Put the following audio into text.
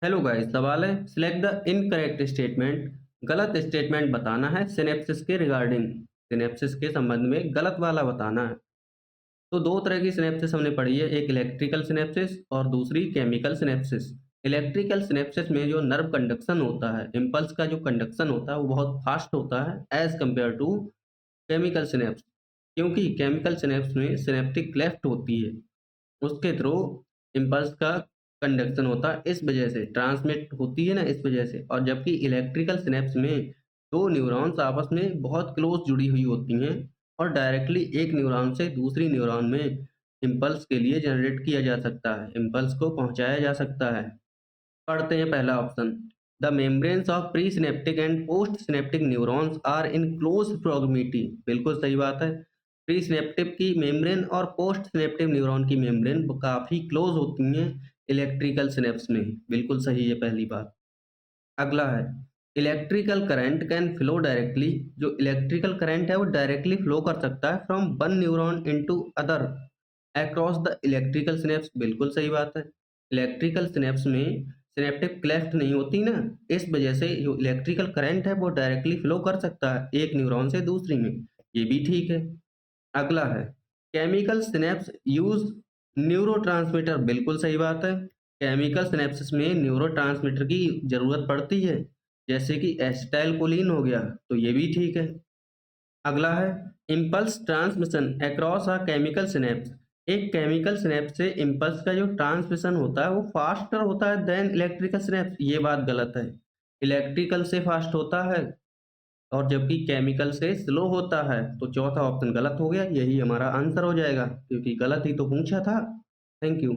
Hello guys, सवाल है select the incorrect statement. गलत स्टेटमेंट बताना है सिनेप्सिस के रिगार्डिंग। सिनेप्सिस के संबंध में गलत वाला बताना है। तो दो तरह की सिनेप्सिस हमने पढ़ी है, एक इलेक्ट्रिकल सिनेप्सिस और दूसरी केमिकल सिनेप्सिस। इलेक्ट्रिकल सिनेप्सिस में जो नर्व कंडक्शन होता है, इम्पल्स का जो कंडक्शन होता है वो बहुत फास्ट होता है as compared to chemical synapse. क्योंकि केमिकल सिनेप्स में सिनेप्टिक क्लेफ्ट होती है, उसके थ्रू इम्पल्स का कंडक्शन होता है, इस वजह से ट्रांसमिट होती है ना, इस वजह से। और जबकि इलेक्ट्रिकल सिनेप्स में दो न्यूरॉन्स आपस में बहुत क्लोज जुड़ी हुई होती हैं और डायरेक्टली एक न्यूरॉन से दूसरी न्यूरॉन में इम्पल्स के लिए जनरेट किया जा सकता है, इम्पल्स को पहुंचाया जा सकता है। पढ़ते हैं पहला option. The membranes of pre synaptic and post synaptic neurons are in close proximity. बिल्कुल सही बात है। प्री सिनेप्टिक की मेम्ब्रेन और पोस्ट सिनेप्टिक न्यूरॉन की मेम्ब्रेन काफ़ी क्लोज होती हैं इलेक्ट्रिकल सिनेप्स में। बिल्कुल सही है पहली बात। अगला है electrical current can flow directly. जो इलेक्ट्रिकल करंट है वो डायरेक्टली फ्लो कर सकता है from one neuron into other across the electrical synapse. बिल्कुल सही बात है। इलेक्ट्रिकल सिनेप्स में सिनेप्टिक क्लेफ्ट नहीं होती ना, इस वजह से जो इलेक्ट्रिकल करंट है वो डायरेक्टली फ्लो कर सकता है एक न्यूरॉन से दूसरी में। ये भी ठीक है। अगला है केमिकल सिनेप्स यूज न्यूरोट्रांसमीटर। बिल्कुल सही बात है। केमिकल सिनेप्सिस में न्यूरोट्रांसमीटर की जरूरत पड़ती है, जैसे कि एसिटाइल कोलिन हो गया, तो ये भी ठीक है। अगला है impulse transmission across a chemical synapse. एक केमिकल सिनेप्स से इम्पल्स का जो ट्रांसमिशन होता है वो फास्टर होता है देन इलेक्ट्रिकल सिनेप्स। ये बात गलत है। इलेक्ट्रिकल से फास्ट होता है और जबकि केमिकल से स्लो होता है। तो चौथा ऑप्शन गलत हो गया, यही हमारा आंसर हो जाएगा क्योंकि गलत ही तो पूछा था। Thank you.